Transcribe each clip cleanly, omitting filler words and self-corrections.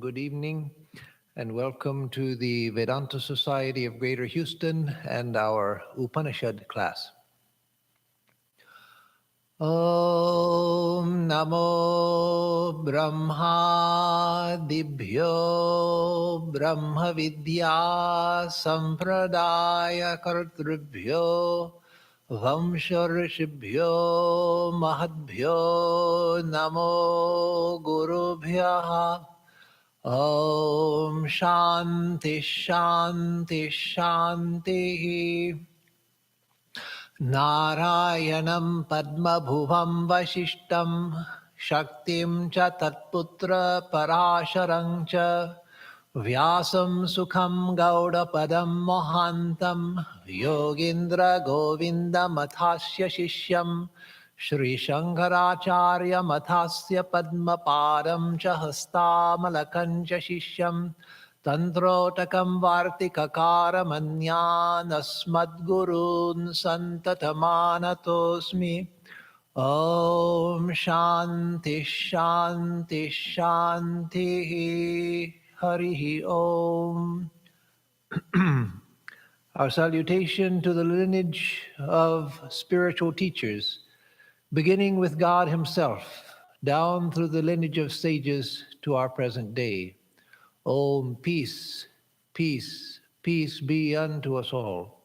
good evening, and welcome to the Vedanta Society of Greater Houston and our Upanishad class. Om Namo Brahma Dibhyo Brahma Vidya Sampradaya Kartribhyo Vamsharishibhyo Mahadbhyo Namo Gurubhyaha. Om Shanti Shanti Shanti. Narayanam Padma Bhuvam Vasishtam Shaktim Cha Tatputra Parasharang Cha Vyasam Sukham Gauda Padam Mohantam Yogindra Govinda Mathasya Shishyam Shri Shankaracharya Mathasya Padma Padam Cha Hastamalakan Cha Shishyam Tantrotakam Vartikakara Manyanasmadgurun Santatamanatosmi. Om Shanti Shanti Shanti. Harihi Om. Our salutation to the lineage of spiritual teachers, beginning with God Himself, down through the lineage of sages to our present day. Om, peace, peace, peace be unto us all.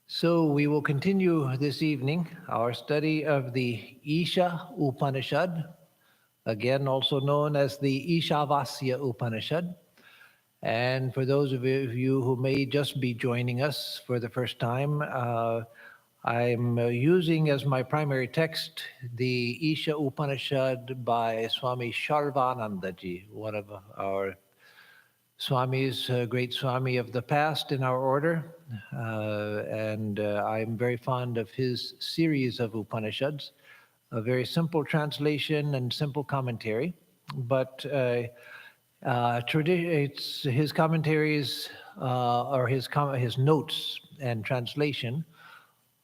So we will continue this evening our study of the Isha Upanishad, again also known as the Ishavasya Upanishad. And for those of you who may just be joining us for the first time, I'm using as my primary text the Isha Upanishad by Swami Sarvanandaji, one of our Swamis, great Swami of the past in our order. And I'm very fond of his series of Upanishads, a very simple translation and simple commentary. But it's his commentaries or his notes and translation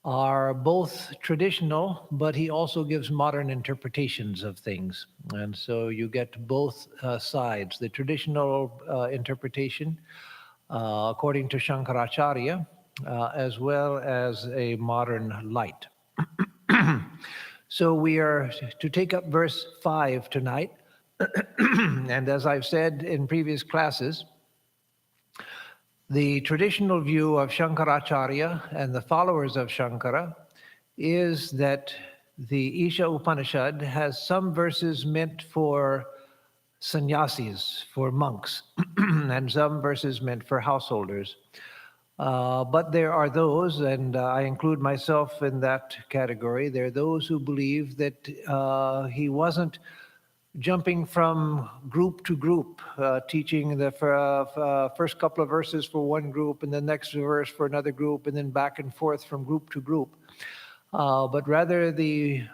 are both traditional, but he also gives modern interpretations of things. And so you get both sides, the traditional interpretation according to Shankaracharya, as well as a modern light. So we are to take up verse 5 tonight. And as I've said in previous classes, the traditional view of Shankaracharya and the followers of Shankara is that the Isha Upanishad has some verses meant for sannyasis, for monks, and some verses meant for householders. But there are those, and I include myself in that category, there are those who believe that he wasn't jumping from group to group, teaching the first couple of verses for one group and the next verse for another group, and then back and forth from group to group. But rather the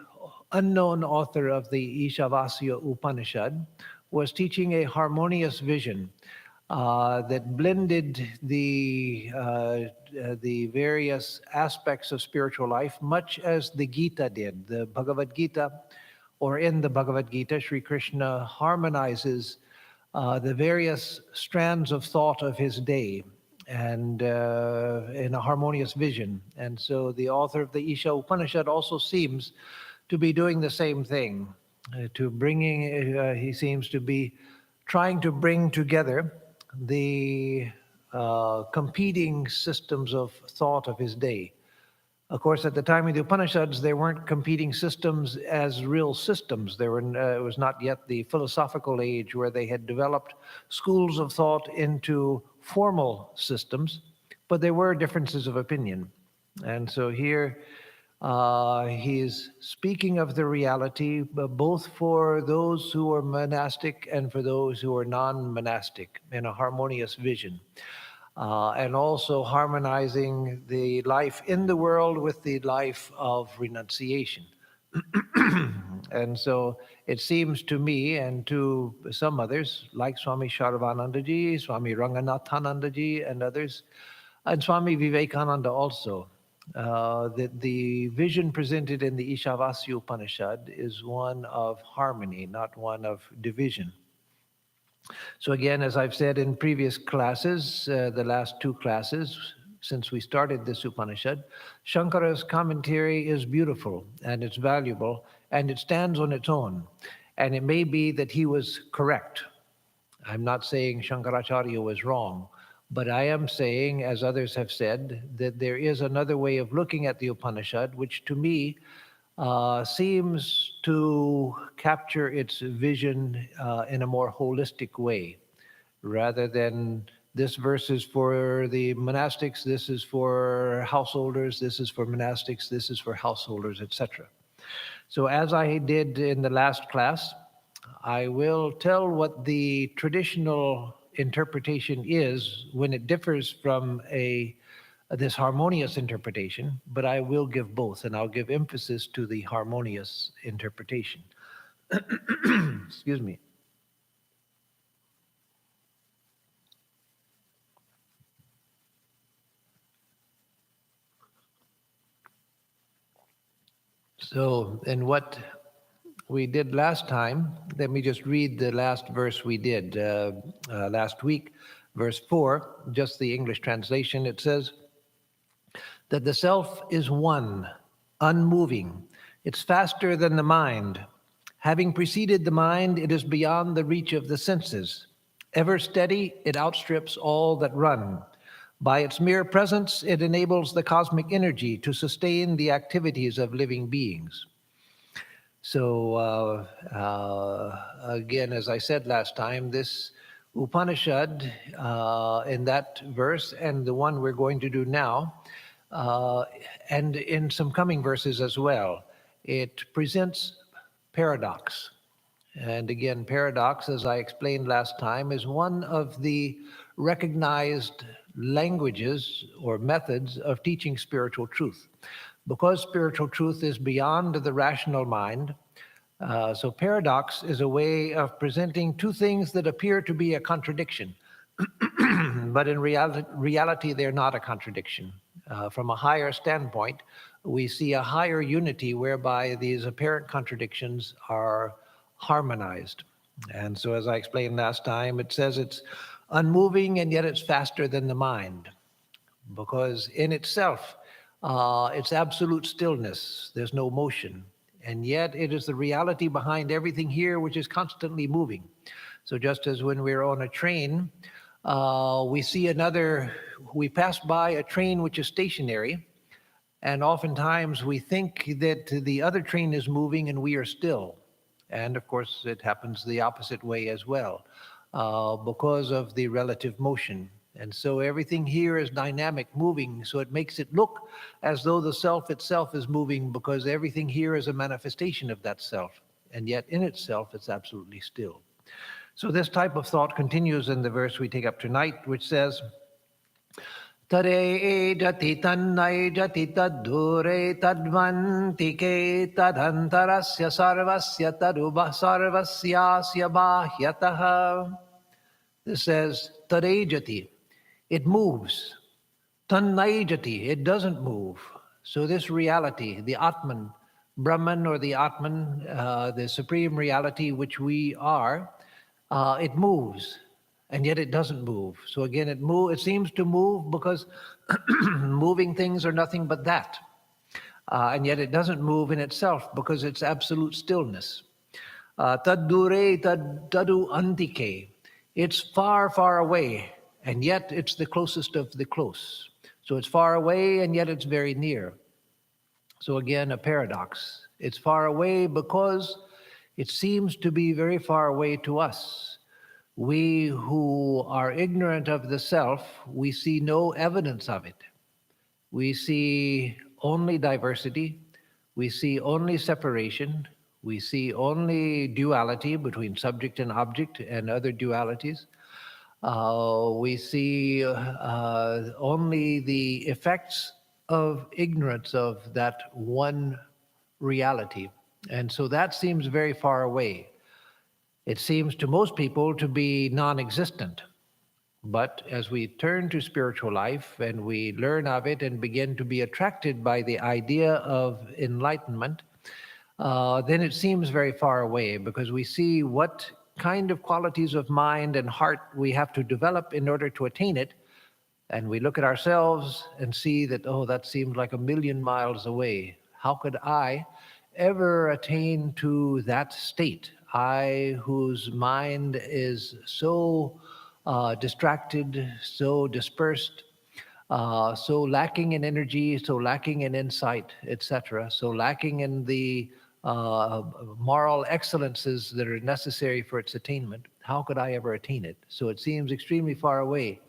unknown author of the Ishavasya Upanishad was teaching a harmonious vision that blended the various aspects of spiritual life, much as the Gita did, the Bhagavad Gita. Or in the Bhagavad Gita, Sri Krishna harmonizes the various strands of thought of his day and in a harmonious vision. And so the author of the Isha Upanishad also seems to be doing the same thing, he seems to be trying to bring together the competing systems of thought of his day. Of course, at the time of the Upanishads, there weren't competing systems as real systems. It was not yet the philosophical age where they had developed schools of thought into formal systems, but there were differences of opinion. And so here he's speaking of the reality, both for those who are monastic and for those who are non-monastic, in a harmonious vision. And also harmonizing the life in the world with the life of renunciation. And so it seems to me and to some others, like Swami Sarvanandaji, Swami Ranganathanandaji, and others, and Swami Vivekananda also, The vision presented in the Ishavasya Upanishad is one of harmony, not one of division. So again, as I've said in previous classes, the last two classes, since we started this Upanishad, Shankara's commentary is beautiful and it's valuable and it stands on its own. And it may be that he was correct. I'm not saying Shankaracharya was wrong, but I am saying, as others have said, that there is another way of looking at the Upanishad, which to me seems to capture its vision in a more holistic way, rather than this verse is for the monastics, this is for householders, this is for monastics, this is for householders, etc. So as I did in the last class, I will tell what the traditional interpretation is when it differs from this harmonious interpretation, but I will give both, and I'll give emphasis to the harmonious interpretation. Excuse me. So, in what we did last time, let me just read the last verse we did last week, verse 4, just the English translation. It says that the self is one, unmoving. It's faster than the mind. Having preceded the mind, it is beyond the reach of the senses. Ever steady, it outstrips all that run. By its mere presence, it enables the cosmic energy to sustain the activities of living beings. So, again, as I said last time, this Upanishad in that verse and the one we're going to do now, and in some coming verses as well, it presents paradox. And again, paradox, as I explained last time, is one of the recognized languages or methods of teaching spiritual truth. Because spiritual truth is beyond the rational mind, so paradox is a way of presenting two things that appear to be a contradiction, but in reality, they're not a contradiction. From a higher standpoint, we see a higher unity whereby these apparent contradictions are harmonized. And so, as I explained last time, it says it's unmoving and yet it's faster than the mind, because in itself, it's absolute stillness. There's no motion. And yet it is the reality behind everything here which is constantly moving. So just as when we're on a train, we pass by a train which is stationary, and oftentimes we think that the other train is moving and we are still. And of course, it happens the opposite way as well, because of the relative motion. And so everything here is dynamic, moving, so it makes it look as though the self itself is moving, because everything here is a manifestation of that self. And yet in itself, it's absolutely still. So this type of thought continues in the verse we take up tonight, which says, Tare jati tannai jati taddure tadvantike tadantarasya sarvasya taruba sarvasyasya bahyataha. This says, Tare jati. It moves. Tannai jati. It doesn't move. So this reality, the Atman, Brahman or the Atman, the supreme reality which we are, it moves, and yet it doesn't move. So again, it seems to move because moving things are nothing but that. And yet it doesn't move in itself because it's absolute stillness. Taddure tadu antike. It's far, far away, and yet it's the closest of the close. So it's far away, and yet it's very near. So again, a paradox. It's far away because it seems to be very far away to us. We who are ignorant of the self, we see no evidence of it. We see only diversity. We see only separation. We see only duality between subject and object and other dualities. We see only the effects of ignorance of that one reality. And so that seems very far away. It seems to most people to be non-existent. But as we turn to spiritual life and we learn of it and begin to be attracted by the idea of enlightenment, then it seems very far away because we see what kind of qualities of mind and heart we have to develop in order to attain it. And we look at ourselves and see that, oh, that seems like a million miles away. How could I ever attain to that state? I, whose mind is so distracted, so dispersed, so lacking in energy, so lacking in insight, etc., so lacking in the moral excellences that are necessary for its attainment. How could I ever attain it? So it seems extremely far away.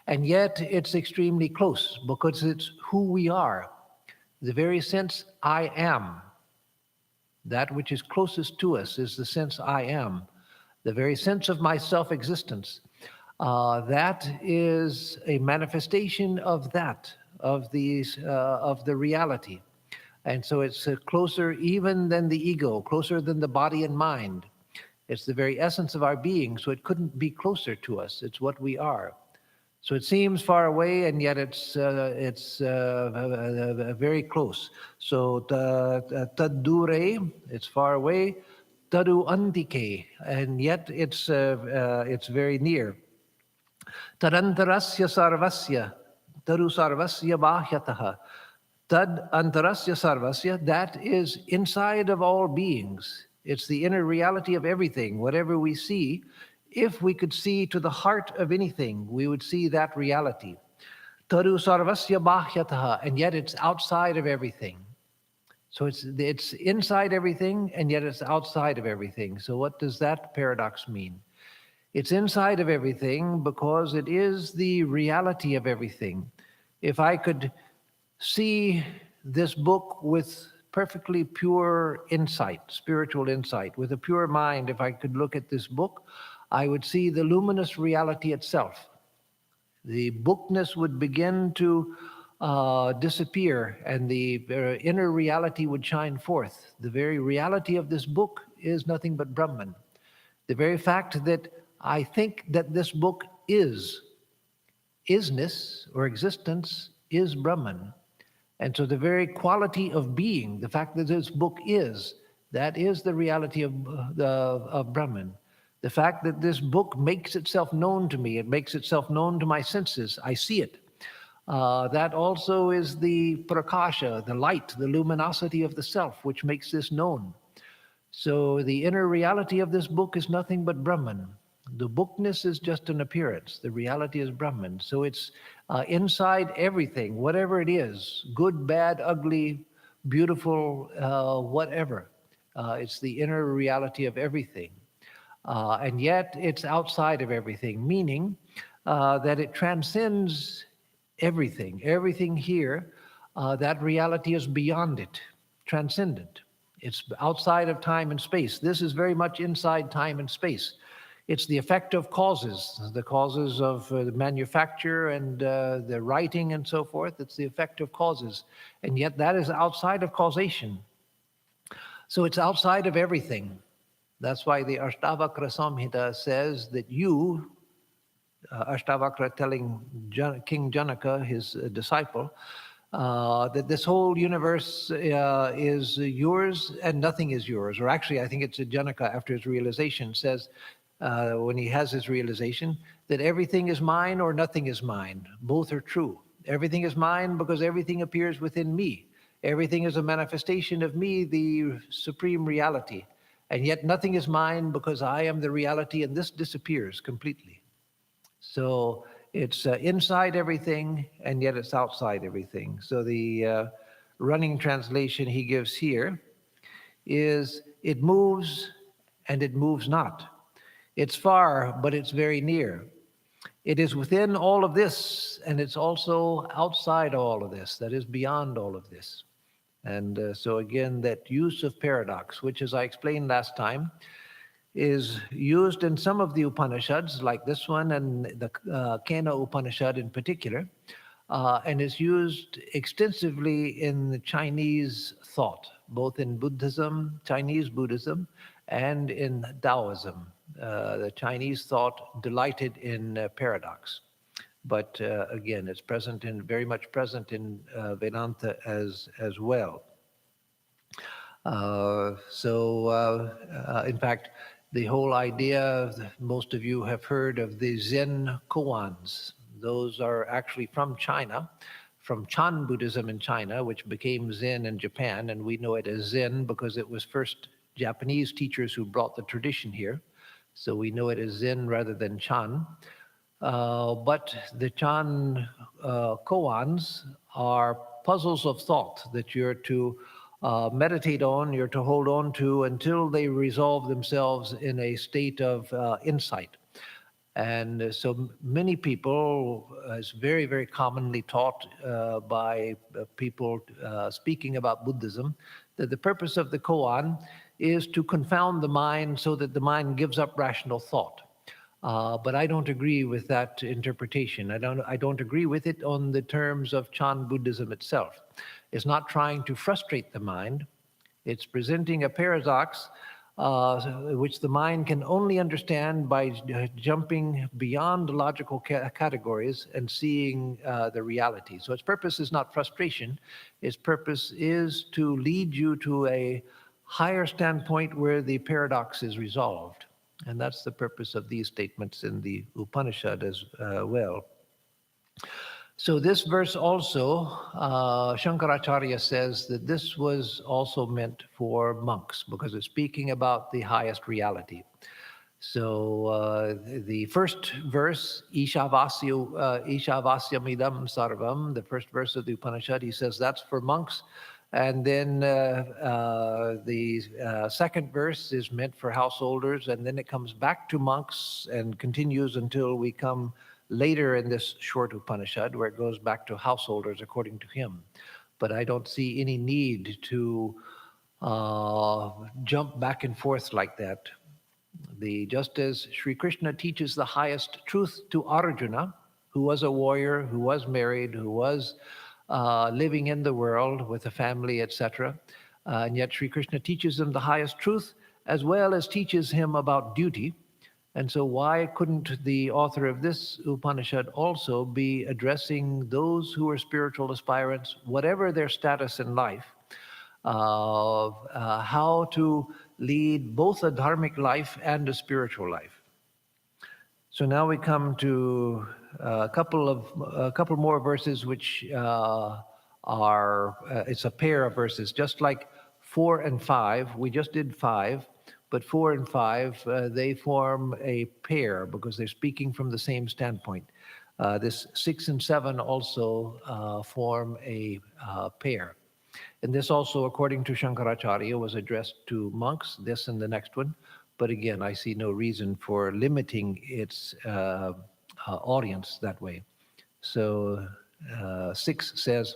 And yet it's extremely close because it's who we are. The very sense I am, that which is closest to us is the sense I am, the very sense of my self-existence. That is a manifestation of that, of the reality. And so it's closer even than the ego, closer than the body and mind. It's the very essence of our being, so it couldn't be closer to us. It's what we are. So it seems far away, and yet it's very close. So tad dure, it's far away. Tadu antike, and yet it's very near. Tadantarasya sarvasya, tadu sarvasya bahyataha. Tad antarasya sarvasya, that is inside of all beings. It's the inner reality of everything. Whatever we see, if we could see to the heart of anything, we would see that reality. Tadu sarvasya bahyataha, and yet it's outside of everything. So it's inside everything, and yet it's outside of everything. So what does that paradox mean? It's inside of everything because it is the reality of everything. If I could see this book with perfectly pure insight, spiritual insight, with a pure mind, if I could look at this book, I would see the luminous reality itself. The bookness would begin to disappear and the inner reality would shine forth. The very reality of this book is nothing but Brahman. The very fact that I think that this book is, isness or existence is Brahman. And so the very quality of being, the fact that this book is, that is the reality of Brahman. The fact that this book makes itself known to me, it makes itself known to my senses, I see it. That also is the prakasha, the light, the luminosity of the self, which makes this known. So the inner reality of this book is nothing but Brahman. The bookness is just an appearance. The reality is Brahman. So it's inside everything, whatever it is, good, bad, ugly, beautiful, whatever. It's the inner reality of everything. And yet it's outside of everything, meaning that it transcends everything. Everything here, that reality is beyond it, transcendent. It's outside of time and space. This is very much inside time and space. It's the effect of causes, the causes of the manufacture and the writing and so forth. It's the effect of causes. And yet that is outside of causation. So it's outside of everything. That's why the Ashtavakra Samhita says that you, Ashtavakra telling King Janaka, his disciple, that this whole universe is yours and nothing is yours. Or actually, I think it's Janaka, after his realization, says, when he has his realization, that everything is mine or nothing is mine. Both are true. Everything is mine because everything appears within me. Everything is a manifestation of me, the supreme reality. And yet nothing is mine because I am the reality, and this disappears completely. So it's inside everything, and yet it's outside everything. So the running translation he gives here is, it moves and it moves not. It's far, but it's very near. It is within all of this, and it's also outside all of this, that is beyond all of this. And so again, that use of paradox, which, as I explained last time, is used in some of the Upanishads, like this one and the Kena Upanishad in particular, and is used extensively in the Chinese thought, both in Buddhism, Chinese Buddhism, and in Taoism. The Chinese thought delighted in paradox. But again, it's present in very much present in Vedanta as well. In fact, the whole idea, most of you have heard of the Zen koans. Those are actually from China, from Chan Buddhism in China, which became Zen in Japan, and we know it as Zen because it was first Japanese teachers who brought the tradition here. So we know it as Zen rather than Chan. But the Chan koans are puzzles of thought that you're to meditate on, you're to hold on to until they resolve themselves in a state of insight. And so many people, it's very, very commonly taught by people speaking about Buddhism, that the purpose of the koan is to confound the mind so that the mind gives up rational thought. But I don't agree with that interpretation. I don't agree with it on the terms of Chan Buddhism itself. It's not trying to frustrate the mind. It's presenting a paradox which the mind can only understand by jumping beyond logical categories and seeing the reality. So its purpose is not frustration. Its purpose is to lead you to a higher standpoint where the paradox is resolved. And that's the purpose of these statements in the Upanishad as well. So this verse also, Shankaracharya says that this was also meant for monks because it's speaking about the highest reality. So the first verse, Isha Vasyamidam Sarvam, the first verse of the Upanishad, he says that's for monks. And then the second verse is meant for householders, and then it comes back to monks and continues until we come later in this short Upanishad, where it goes back to householders according to him. But I don't see any need to jump back and forth like that. Just as Sri Krishna teaches the highest truth to Arjuna, who was a warrior, who was married, who was living in the world with a family, etc. And yet Sri Krishna teaches him the highest truth as well as teaches him about duty. And so why couldn't the author of this Upanishad also be addressing those who are spiritual aspirants, whatever their status in life, how to lead both a dharmic life and a spiritual life? So now we come to a couple more verses which it's a pair of verses, just like 4 and 5. We just did 5. But 4 and 5, they form a pair because they're speaking from the same standpoint. This 6 and 7 also form a pair. And this also, according to Shankaracharya, was addressed to monks, this and the next one. But again, I see no reason for limiting its audience that way. So 6 says,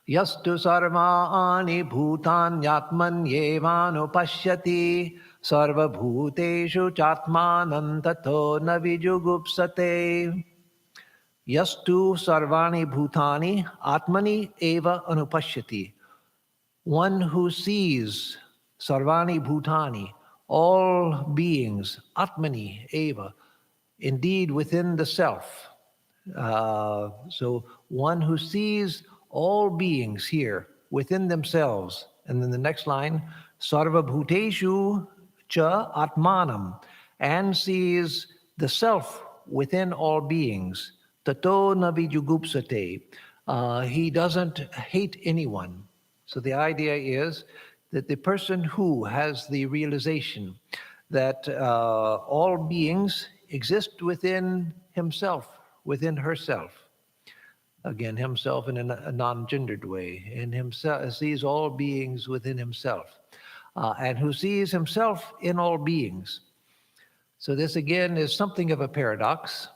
Yastu sarvāni bhūtānyatmanyevānupashyati sarva bhūteshu chatmānam tato na vijugupsate. Yastu sarvāni bhūtāni atmani eva anupashyati. One who sees sarvāni bhūtāni, all beings, atmani eva, indeed within the self. So one who sees all beings here within themselves. And then the next line, sarva bhuteshu cha atmanam, and sees the self within all beings. Tato na vijugupsate. He doesn't hate anyone. So the idea is that the person who has the realization that all beings exist within himself, within herself. Again, himself in a non-gendered way, in himself sees all beings within himself, and who sees himself in all beings. So this again is something of a paradox.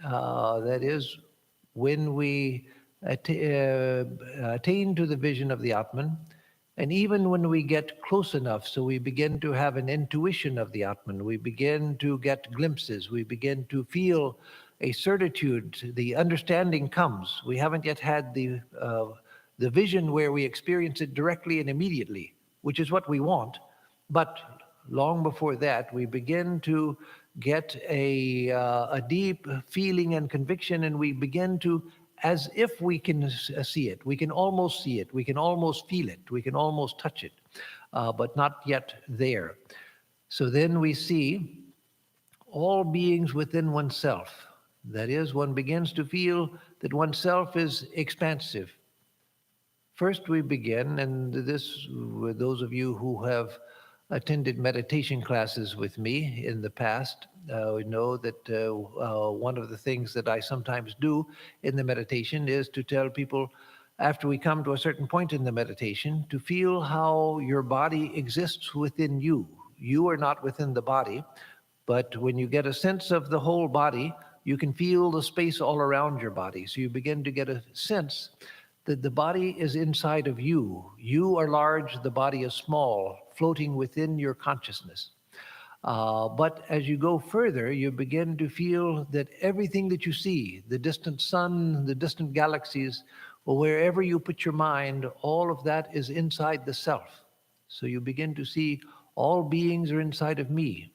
That is, when we attain to the vision of the Atman, and even when we get close enough, so we begin to have an intuition of the Atman, we begin to get glimpses, we begin to feel a certitude, the understanding comes. We haven't yet had the vision where we experience it directly and immediately, which is what we want. But long before that, we begin to get a deep feeling and conviction, and we begin to, as if we can see it, we can almost see it, we can almost feel it, we can almost touch it, but not yet there. So then we see all beings within oneself. That is, one begins to feel that oneself is expansive. First, we begin, and this, with those of you who have attended meditation classes with me in the past, we know that one of the things that I sometimes do in the meditation is to tell people, after we come to a certain point in the meditation, to feel how your body exists within you. You are not within the body, but when you get a sense of the whole body, you can feel the space all around your body. So you begin to get a sense that the body is inside of you. You are large, the body is small, floating within your consciousness. But as you go further, you begin to feel that everything that you see, the distant sun, the distant galaxies, or wherever you put your mind, all of that is inside the self. So you begin to see all beings are inside of me.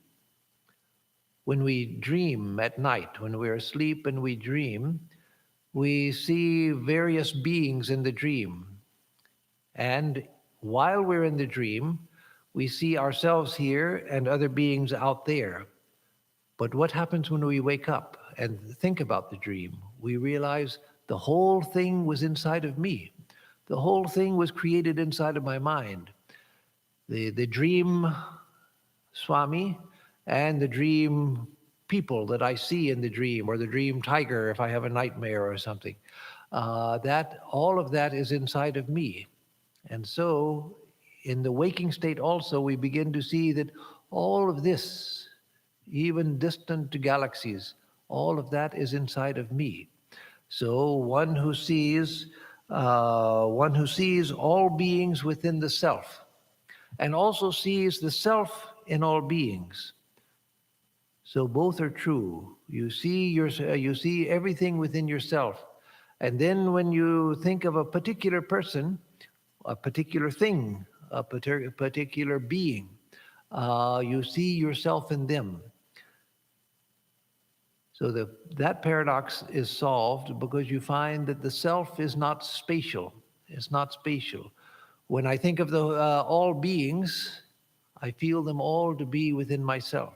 When we dream at night, when we're asleep and we dream, we see various beings in the dream. And while we're in the dream, we see ourselves here and other beings out there. But what happens when we wake up and think about the dream? We realize the whole thing was inside of me. The whole thing was created inside of my mind. The dream Swami and the dream people that I see in the dream, or the dream tiger if I have a nightmare or something, that all of that is inside of me. And so in the waking state also, we begin to see that all of this, even distant galaxies, all of that is inside of me. So one who sees all beings within the self, and also sees the self in all beings. So both are true. You see everything within yourself. And then when you think of a particular person, a particular thing, a particular being, you see yourself in them. So that paradox is solved because you find that the self is not spatial. It's not spatial. When I think of all beings, I feel them all to be within myself.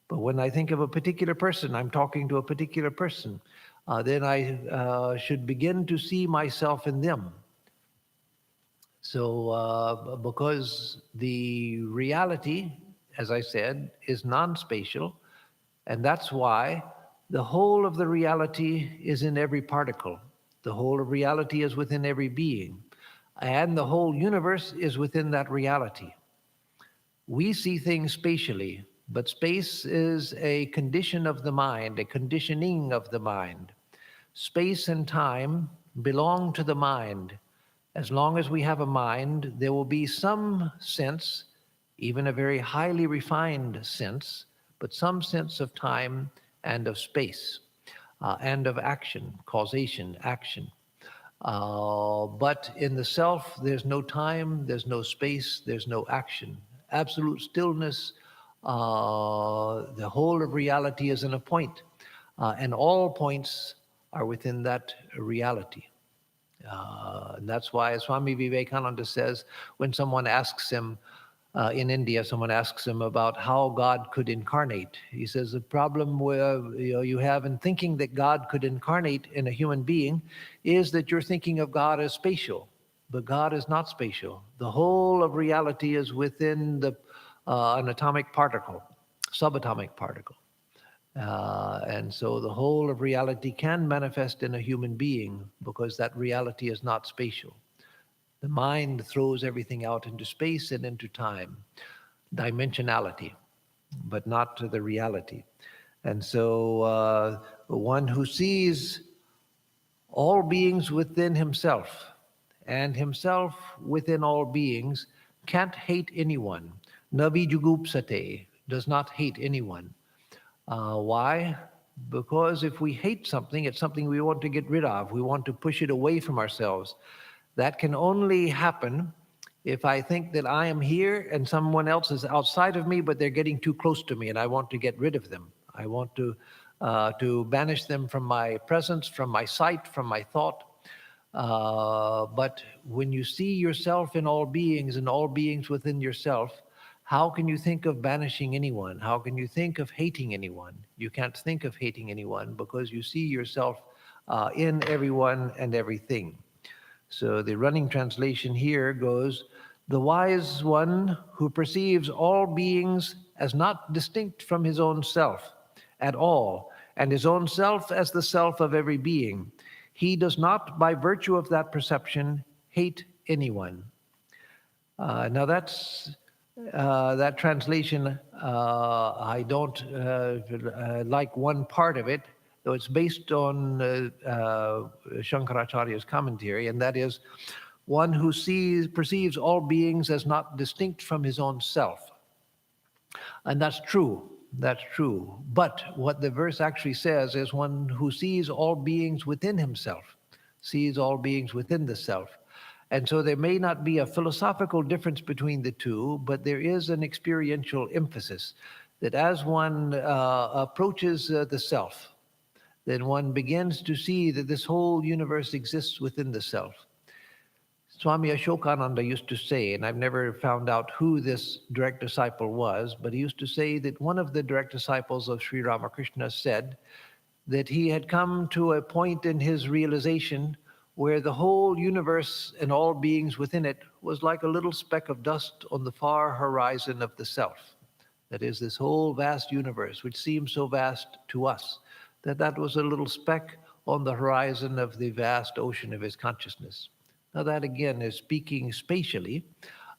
But when I think of a particular person, I'm talking to a particular person, then I should begin to see myself in them. So because the reality, as I said, is non-spatial, and that's why the whole of the reality is in every particle. The whole of reality is within every being, and the whole universe is within that reality. We see things spatially, but space is a condition of the mind, a conditioning of the mind. Space and time belong to the mind. As long as we have a mind, there will be some sense, even a very highly refined sense, but some sense of time and of space, and of action, causation, action. But in the self, there's no time, there's no space, there's no action. Absolute stillness, the whole of reality is in a point, and all points are within that reality. And that's why Swami Vivekananda says, when someone asks him, in India, someone asks him about how God could incarnate. He says the problem you have in thinking that God could incarnate in a human being is that you're thinking of God as spatial, but God is not spatial. The whole of reality is within an atomic particle, subatomic particle. And so the whole of reality can manifest in a human being because that reality is not spatial. The mind throws everything out into space and into time, dimensionality, but not to the reality. And so one who sees all beings within himself and himself within all beings can't hate anyone. Navi jugupsate, does not hate anyone. Why? Because if we hate something, it's something we want to get rid of. We want to push it away from ourselves. That can only happen If I think that I am here and someone else is outside of me, but they're getting too close to me and I want to get rid of them, I want to banish them from my presence, from my sight, from my thought. But when you see yourself in all beings and all beings within yourself, how can you think of banishing anyone? How can you think of hating anyone? You can't think of hating anyone because you see yourself in everyone and everything. So the running translation here goes, the wise one who perceives all beings as not distinct from his own self at all, and his own self as the self of every being, he does not, by virtue of that perception, hate anyone. Now that translation, I don't like one part of it, though it's based on Shankaracharya's commentary, and that is one who perceives all beings as not distinct from his own self. And that's true. That's true. But what the verse actually says is one who sees all beings within himself, sees all beings within the self. And so there may not be a philosophical difference between the two, but there is an experiential emphasis that as one approaches the self, then one begins to see that this whole universe exists within the self. Swami Ashokananda used to say, and I've never found out who this direct disciple was, but he used to say that one of the direct disciples of Sri Ramakrishna said that he had come to a point in his realization where the whole universe and all beings within it was like a little speck of dust on the far horizon of the self. That is, this whole vast universe, which seems so vast to us, that was a little speck on the horizon of the vast ocean of his consciousness. Now that again is speaking spatially,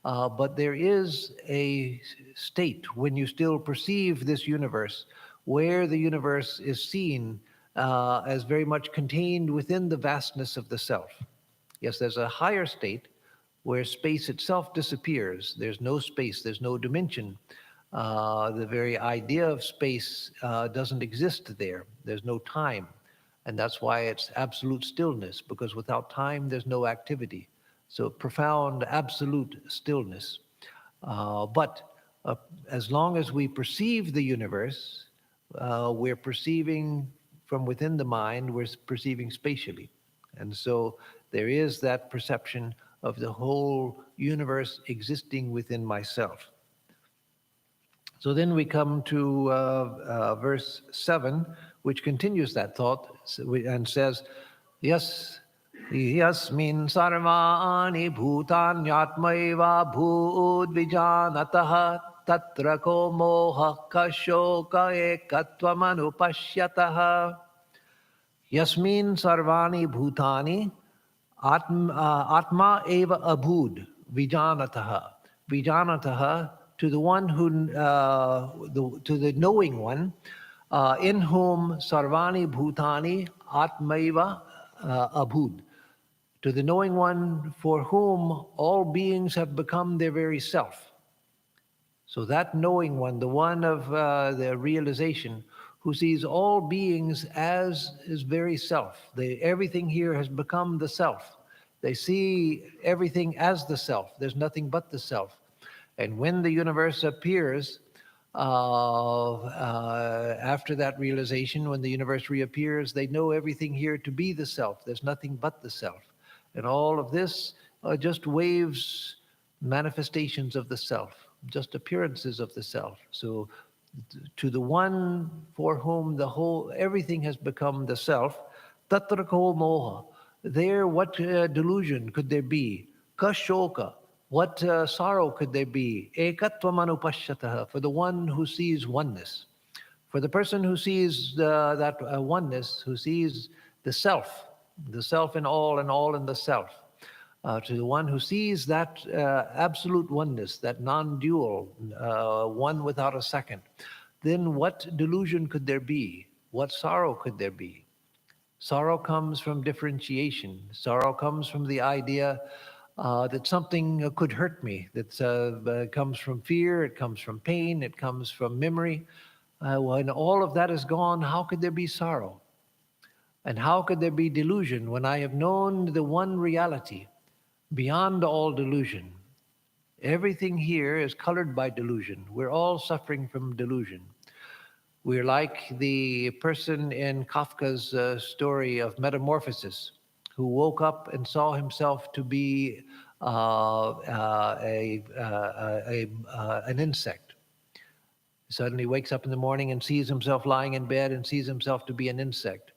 but there is a state when you still perceive this universe where the universe is seen as very much contained within the vastness of the self. Yes, there's a higher state where space itself disappears. There's no space, there's no dimension. The very idea of space doesn't exist there. There's no time. And that's why it's absolute stillness, because without time, there's no activity. So profound, absolute stillness. But as long as we perceive the universe, we're perceiving from within the mind, we're perceiving spatially. And so there is that perception of the whole universe existing within myself. So then we come to verse 7, which continues that thought and says, Yes, yasmin sarvani bhutanyatmaiva bhud vijanatah tatra ko moha kashoka ekatvamanupashyatah. Yasmin sarvani bhutani atma eva abhud vijanatah. Vijanatah, to the one who, to the knowing one, in whom sarvani bhutani atmaiva abhud, to the knowing one for whom all beings have become their very self. So that knowing one, the one of the realization, who sees all beings as his very self. Everything here has become the self. They see everything as the self. There's nothing but the self. And when the universe appears, after that realization, when the universe reappears, they know everything here to be the self. There's nothing but the self. And all of this are just waves, manifestations of the self, just appearances of the self. So to the one for whom everything has become the self, tatra ko moha, there what delusion could there be? Kashoka, what sorrow could there be? Ekatvamanupashyatah, for the one who sees oneness. For the person who sees that oneness, who sees the self in all and all in the self. To the one who sees that absolute oneness, that non-dual, one without a second, then what delusion could there be? What sorrow could there be? Sorrow comes from differentiation. Sorrow comes from the idea that something could hurt me. That comes from fear, it comes from pain, it comes from memory. When all of that is gone, how could there be sorrow? And how could there be delusion when I have known the one reality beyond all delusion? Everything here is colored by delusion. We're all suffering from delusion. We're like the person in Kafka's story of Metamorphosis, who woke up and saw himself to be an insect. Suddenly wakes up in the morning and sees himself lying in bed and sees himself to be an insect.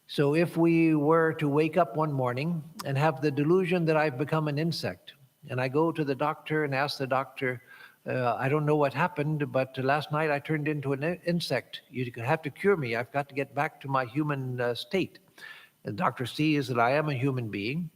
So if we were to wake up one morning and have the delusion that I've become an insect, and I go to the doctor and ask the doctor, I don't know what happened, but last night I turned into an insect. You have to cure me. I've got to get back to my human state. The doctor sees that I am a human being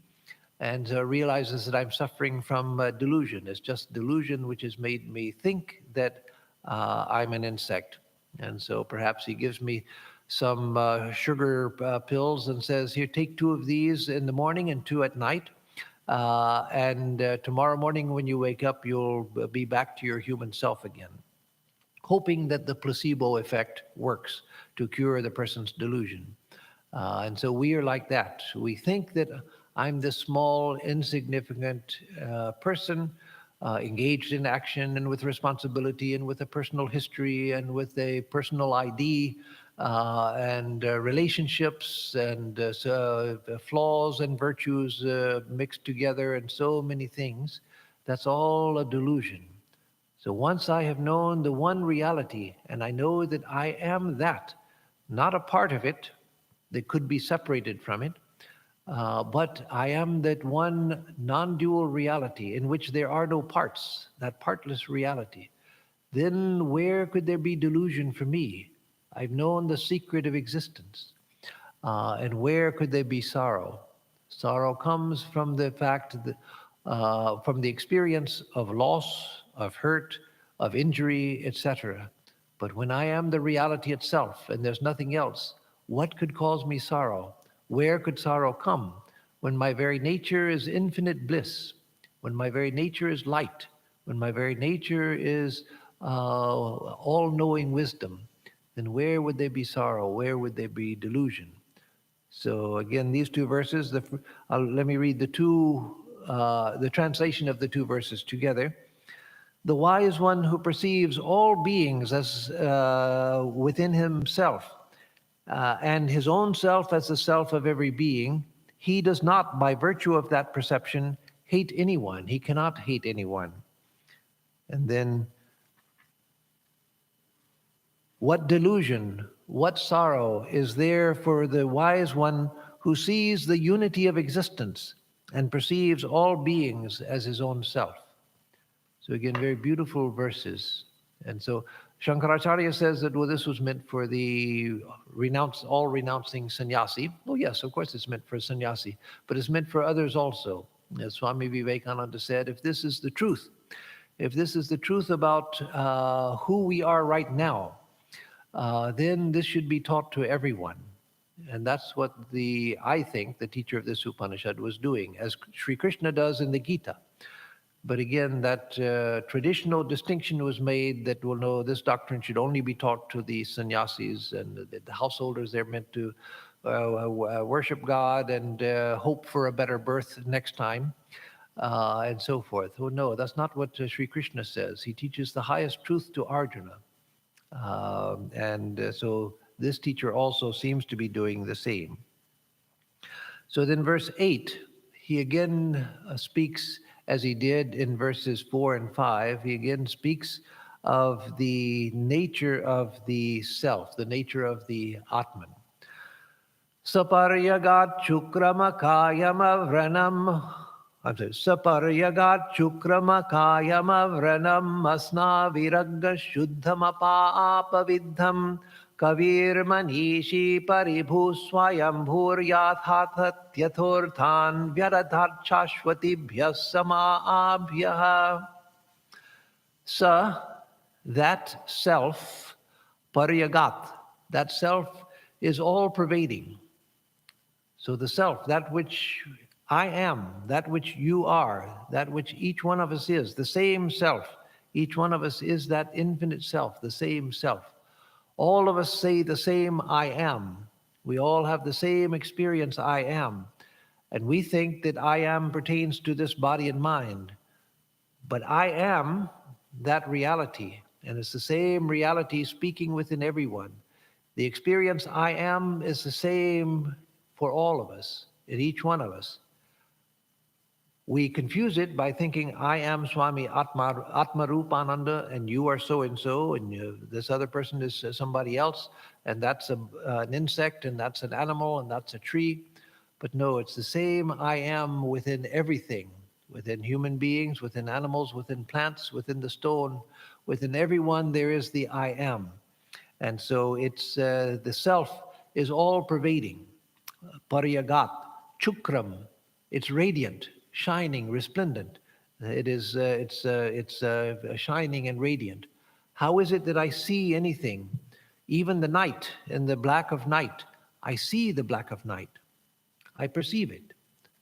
and realizes that I'm suffering from delusion. It's just delusion which has made me think that I'm an insect. And so perhaps he gives me some sugar pills and says, here, take 2 of these in the morning and 2 at night. And tomorrow morning when you wake up, you'll be back to your human self again, hoping that the placebo effect works to cure the person's delusion. And so we are like that. We think that I'm this small, insignificant person engaged in action and with responsibility and with a personal history and with a personal ID and relationships and flaws and virtues mixed together and so many things. That's all a delusion. So once I have known the one reality and I know that I am that, not a part of it that could be separated from it, but I am that one non-dual reality in which there are no parts, that partless reality. Then where could there be delusion for me? I've known the secret of existence. And where could there be sorrow? Sorrow comes from the fact that, from the experience of loss, of hurt, of injury, etc. But when I am the reality itself and there's nothing else, what could cause me sorrow? Where could sorrow come? When my very nature is infinite bliss, when my very nature is light, when my very nature is all-knowing wisdom, then where would there be sorrow? Where would there be delusion? So again, these 2 verses, let me read the translation of the 2 verses together. The wise one who perceives all beings as within himself, and his own self as the self of every being, he does not, by virtue of that perception, hate anyone. He cannot hate anyone. And then, what delusion, what sorrow is there for the wise one who sees the unity of existence and perceives all beings as his own self? So again, very beautiful verses. And so Shankaracharya says that, well, this was meant for the all-renouncing sannyasi. Oh yes, of course it's meant for a sannyasi, but it's meant for others also. As Swami Vivekananda said, if this is the truth about who we are right now, then this should be taught to everyone. And that's what I think the teacher of this Upanishad was doing, as Sri Krishna does in the Gita. But again, that traditional distinction was made that, well, no, this doctrine should only be taught to the sannyasis and the householders. They're meant to worship God and hope for a better birth next time, and so forth. Well, no, that's not what Sri Krishna says. He teaches the highest truth to Arjuna. So this teacher also seems to be doing the same. So then verse 8, he again speaks, as he did in verses 4 and 5, he again speaks of the nature of the self, the nature of the Atman. Saparyagat chukramakayamavranam, Saparyagat chukramakayamavranam asna viragga shuddhamapaapavidham Kavir manishi paribhu swayambhur yathatyathorthan vyaradhat chashvatibhyas samaabhyah. Sa, that self, paryagat, that self is all pervading. So the self, that which I am, that which you are, that which each one of us is, the same self. Each one of us is that infinite self, the same self. All of us say the same I am. We all have the same experience I am. And we think that I am pertains to this body and mind. But I am that reality, and it's the same reality speaking within everyone. The experience I am is the same for all of us, in each one of us. We confuse it by thinking, I am Swami Atmarupananda, and you are so and so, and this other person is somebody else, and that's an insect, and that's an animal, and that's a tree. But no, it's the same I am within everything, within human beings, within animals, within plants, within the stone, within everyone there is the I am. And so it's the self is all pervading. Pariyagat, chukram, it's radiant, shining, resplendent. It's shining and radiant. How is it that I see anything? Even the night, in the black of night, I see the black of night. I perceive it.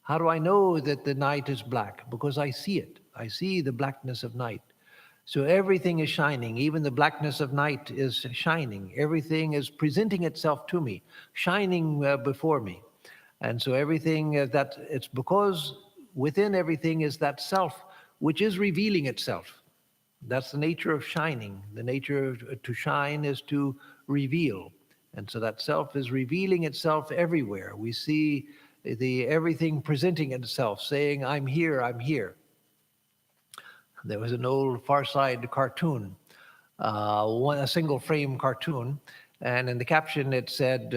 How do I know that the night is black? Because I see it. I see the blackness of night. So everything is shining. Even the blackness of night is shining. Everything is presenting itself to me, shining before me. And so everything that it's because within everything is that self which is revealing itself. That's the nature of shining. The nature of, to shine is to reveal. And so that self is revealing itself everywhere. We see the everything presenting itself, saying, I'm here, I'm here. There was an old Far Side cartoon, a single frame cartoon, and in the caption it said,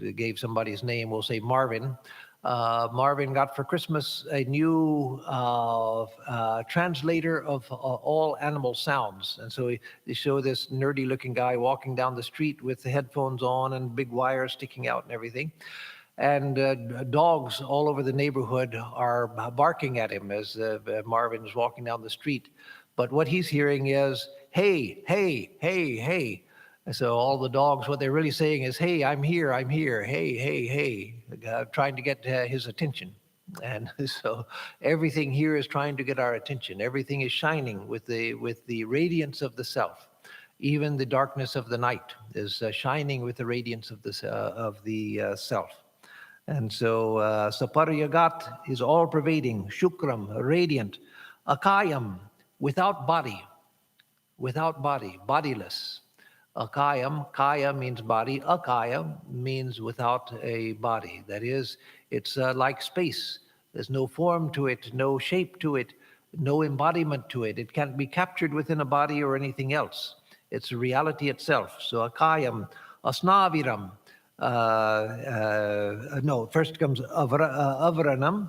it gave somebody's name, we'll say Marvin. Marvin got for Christmas a new translator of all animal sounds. And so they show this nerdy looking guy walking down the street with the headphones on and big wires sticking out and everything. And dogs all over the neighborhood are barking at him as Marvin is walking down the street. But what he's hearing is, hey, hey, hey, hey. So all the dogs, what they're really saying is, hey, I'm here, hey, hey, hey, trying to get his attention. And so everything here is trying to get our attention. Everything is shining with the radiance of the self. Even the darkness of the night is shining with the radiance of the self. And so Sapariyagat is all pervading, Shukram, radiant, Akayam, without body, bodiless. Akayam, kaya means body, akaya means without a body. That is, it's like space. There's no form to it, no shape to it, no embodiment to it. It can't be captured within a body or anything else. It's reality itself. So akayam, asnaviram, no, first comes avaranam,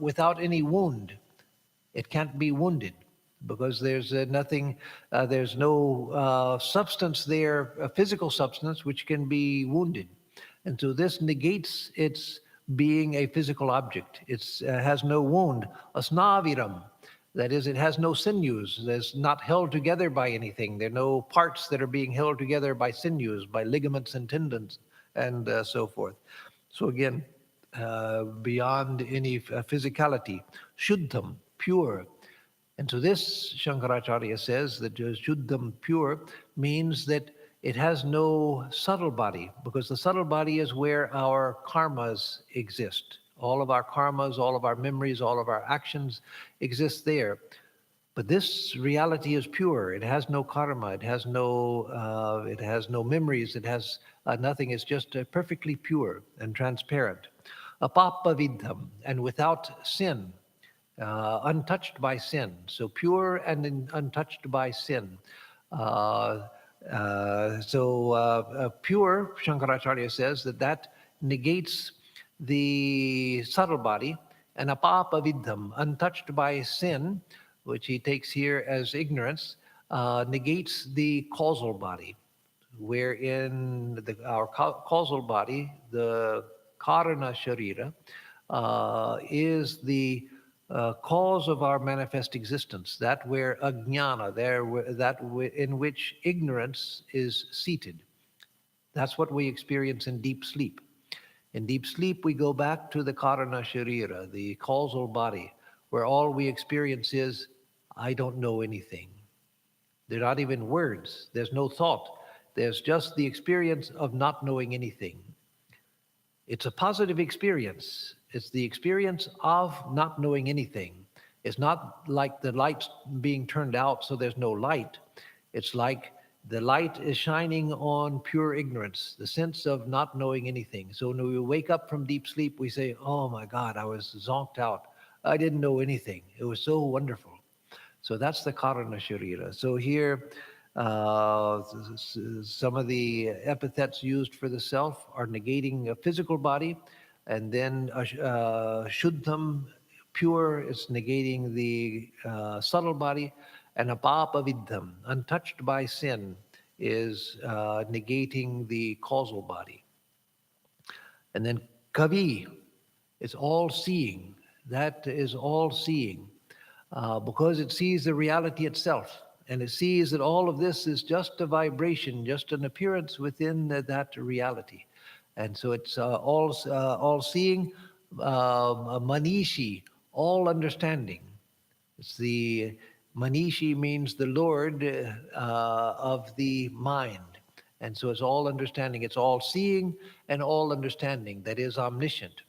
without any wound. It can't be wounded because there's nothing, there's no substance there, a physical substance, which can be wounded. And so this negates its being a physical object. It has no wound. Asnaviram, that is, it has no sinews. It's not held together by anything. There are no parts that are being held together by sinews, by ligaments and tendons, and so forth. So again, beyond any physicality, shuddham, pure. And so this, Shankaracharya says, that shuddham, pure, means that it has no subtle body, because the subtle body is where our karmas exist. All of our karmas, all of our memories, all of our actions exist there. But this reality is pure. It has no karma. It has no memories. It has nothing. It's just perfectly pure and transparent. Apapavidham, and without sin, untouched by sin. So pure and untouched by sin. Pure, Shankaracharya says that negates the subtle body, and apapavidham, untouched by sin, which he takes here as ignorance, negates the causal body, wherein our causal body, the karana sharira, is the cause of our manifest existence, that where ajnana, in which ignorance is seated. That's what we experience in deep sleep. In deep sleep, we go back to the karana sharira, the causal body, where all we experience is, I don't know anything. They're not even words. There's no thought. There's just the experience of not knowing anything. It's a positive experience. It's the experience of not knowing anything. It's not like the light's being turned out so there's no light. It's like the light is shining on pure ignorance, the sense of not knowing anything. So when we wake up from deep sleep, we say, oh my God, I was zonked out. I didn't know anything. It was so wonderful. So that's the Karana Sharira. So here, some of the epithets used for the self are negating a physical body, and then Shuddham, pure, is negating the subtle body, and Apapavidham, untouched by sin, is negating the causal body. And then Kavi is all seeing. That is all seeing because it sees the reality itself. And it sees that all of this is just a vibration, just an appearance within that reality. And so it's all seeing, Manishi, all understanding. It's the Manishi means the Lord of the mind. And so it's all understanding. It's all seeing and all understanding. That is omniscient.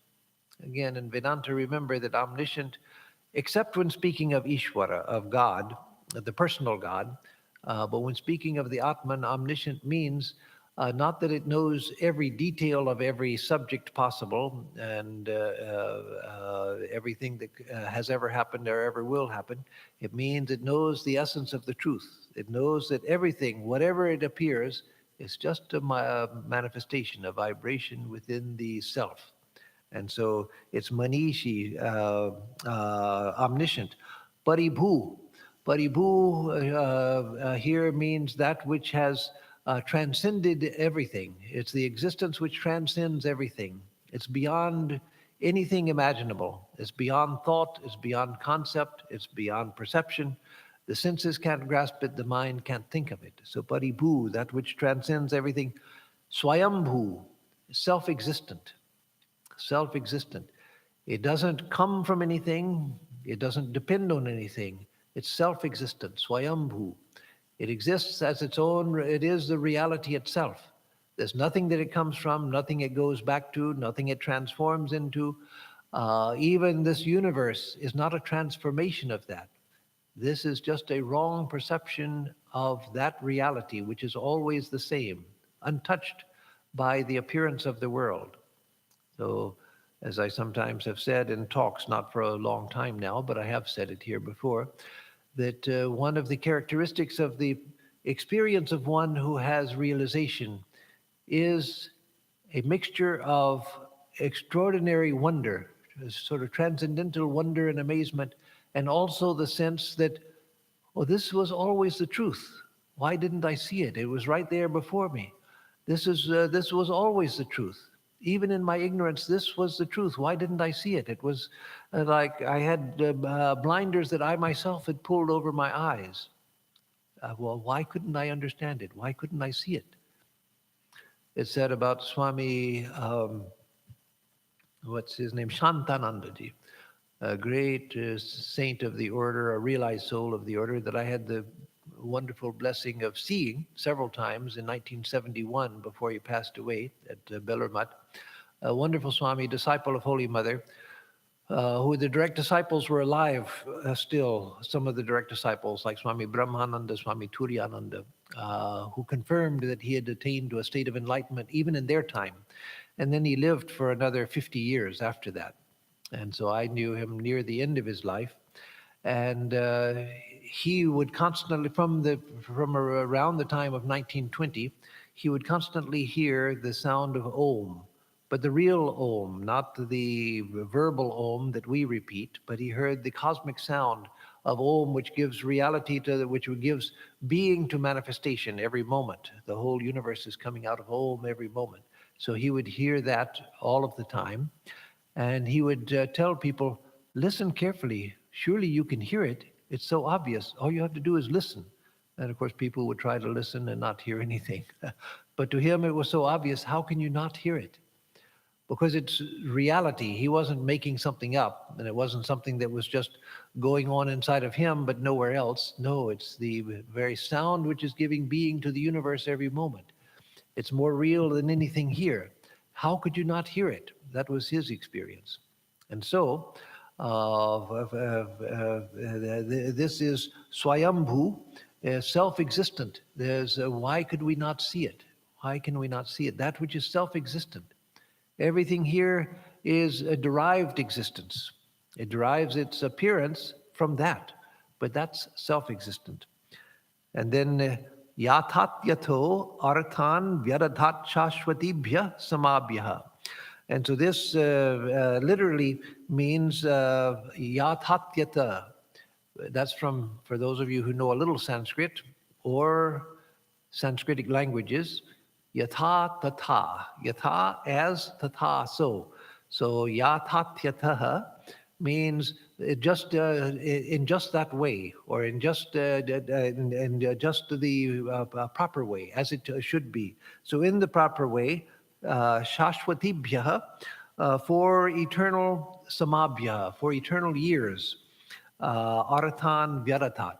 Again, in Vedanta, remember that omniscient, except when speaking of Ishvara, of God, the personal God, but when speaking of the Atman, omniscient means not that it knows every detail of every subject possible and everything that has ever happened or ever will happen. It means it knows the essence of the truth. It knows that everything, whatever it appears, is just a manifestation, a vibration within the self. And so it's Manishi, omniscient. Paribhu. Paribhu here means that which has transcended everything. It's the existence which transcends everything. It's beyond anything imaginable. It's beyond thought, it's beyond concept, it's beyond perception. The senses can't grasp it, the mind can't think of it. So Paribhu, that which transcends everything. Swayambhu, self-existent. Self-existent. It doesn't come from anything. It doesn't depend on anything. It's self-existent, Swayambhu. It exists as its own, it is the reality itself. There's nothing that it comes from, nothing it goes back to, nothing it transforms into. Even this universe is not a transformation of that. This is just a wrong perception of that reality, which is always the same, untouched by the appearance of the world. So, as I sometimes have said in talks, not for a long time now, but I have said it here before, that one of the characteristics of the experience of one who has realization is a mixture of extraordinary wonder, sort of transcendental wonder and amazement, and also the sense that, oh, this was always the truth. Why didn't I see it? It was right there before me. This was always the truth. Even in my ignorance, this was the truth. Why didn't I see it? It was like I had blinders that I myself had pulled over my eyes. Well, why couldn't I understand it? Why couldn't I see it? It's said about Swami, what's his name? Shantanandaji, a great saint of the order, a realized soul of the order that I had the wonderful blessing of seeing several times in 1971 before he passed away at Bellarmut. A wonderful Swami, disciple of Holy Mother, who the direct disciples were alive still. Some of the direct disciples, like Swami Brahmananda, Swami Turiyananda, who confirmed that he had attained to a state of enlightenment even in their time. And then he lived for another 50 years after that. And so I knew him near the end of his life. And he would constantly, from around the time of 1920, he would constantly hear the sound of Om, but the real Om, not the verbal Om that we repeat, but he heard the cosmic sound of Om, which gives reality to, which gives being to manifestation every moment. The whole universe is coming out of Om every moment. So he would hear that all of the time. And he would tell people, listen carefully. Surely you can hear it. It's so obvious. All you have to do is listen. And of course, people would try to listen and not hear anything. But to him, it was so obvious. How can you not hear it? Because it's reality. He wasn't making something up, and it wasn't something that was just going on inside of him, but nowhere else. No, it's the very sound which is giving being to the universe every moment. It's more real than anything here. How could you not hear it? That was his experience. And so This is Swayambhu, self-existent. Why could we not see it? Why can we not see it? That which is self-existent. Everything here is a derived existence. It derives its appearance from that, but that's self-existent. And then yatat yato arthan vyadadhat shashvatibhya samabhya. And so this literally means yatat yata. That's from, for those of you who know a little Sanskrit or Sanskritic languages, yatha tata, yatha as tata so. So yatat yataha means just in just that way, or in just just the proper way, as it should be. So in the proper way, shashvatibhya, for eternal samabhya, for eternal years, arthan vyaratat.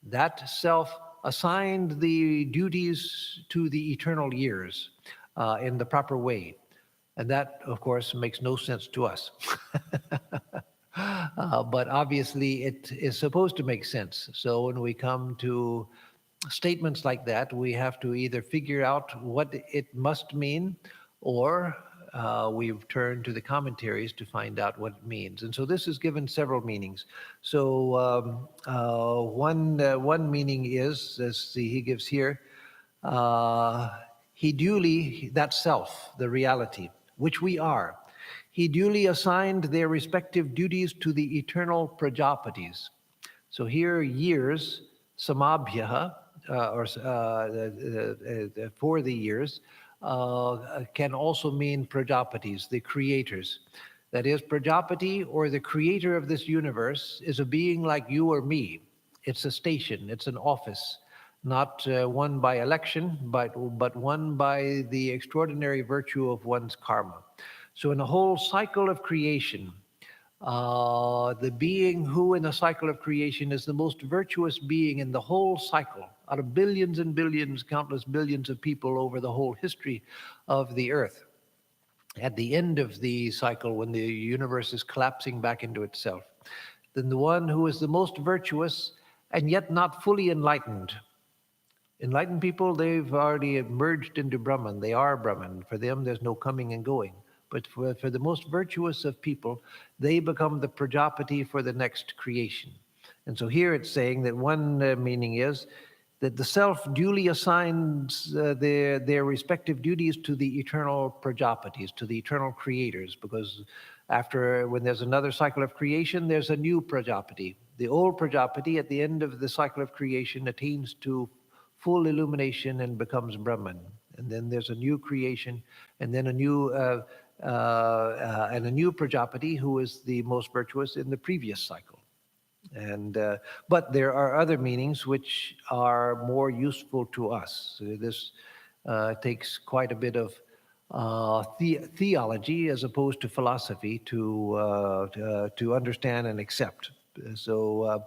That self assigned the duties to the eternal years in the proper way. And that, of course, makes no sense to us. But obviously, it is supposed to make sense. So when we come to statements like that, we have to either figure out what it must mean, or we've turned to the commentaries to find out what it means. And so this is given several meanings. So one meaning is, as he gives here, he duly, that self, the reality, which we are, he duly assigned their respective duties to the eternal Prajapatis. So here, years, samabhya, for the years, can also mean Prajapatis, the creators. That is, Prajapati, or the creator of this universe, is a being like you or me. It's a station, it's an office, not won by election, but won by the extraordinary virtue of one's karma. So in the whole cycle of creation, the being who in the cycle of creation is the most virtuous being in the whole cycle, out of billions and billions, countless billions of people over the whole history of the earth. At the end of the cycle, when the universe is collapsing back into itself, then the one who is the most virtuous and yet not fully enlightened. Enlightened people, they've already merged into Brahman. They are Brahman. For them, there's no coming and going. But for the most virtuous of people, they become the Prajapati for the next creation. And so here it's saying that one meaning is that the self duly assigns their respective duties to the eternal Prajapatis, to the eternal creators, because after, when there's another cycle of creation, there's a new Prajapati. The old Prajapati at the end of the cycle of creation attains to full illumination and becomes Brahman. And then there's a new creation, and then a new Prajapati who is the most virtuous in the previous cycle. And but there are other meanings which are more useful to us. So this takes quite a bit of theology as opposed to philosophy to understand and accept. So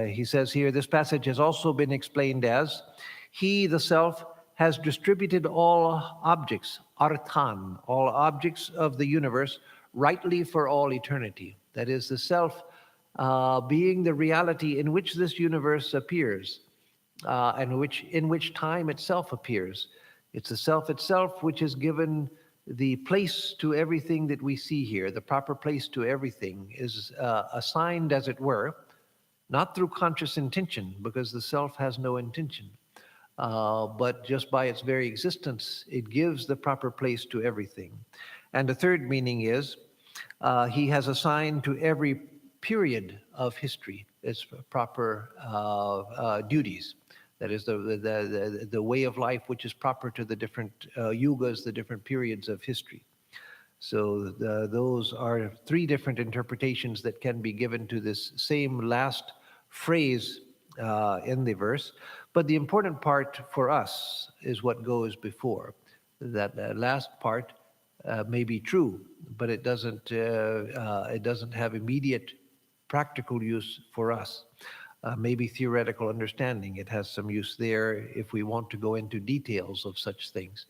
he says here, this passage has also been explained as, he, the self, has distributed all objects, arthan, all objects of the universe, rightly for all eternity. That is, the self being the reality in which this universe appears, and in which time itself appears. It's the self itself which has given the place to everything that we see here. The proper place to everything is assigned, as it were, not through conscious intention, because the self has no intention. But just by its very existence, it gives the proper place to everything. And the third meaning is, he has assigned to every period of history its proper duties. That is the way of life which is proper to the different yugas, the different periods of history. So those are three different interpretations that can be given to this same last phrase in the verse. But the important part for us is what goes before. That last part may be true, but it doesn't have immediate practical use for us. Maybe theoretical understanding. It has some use there if we want to go into details of such things.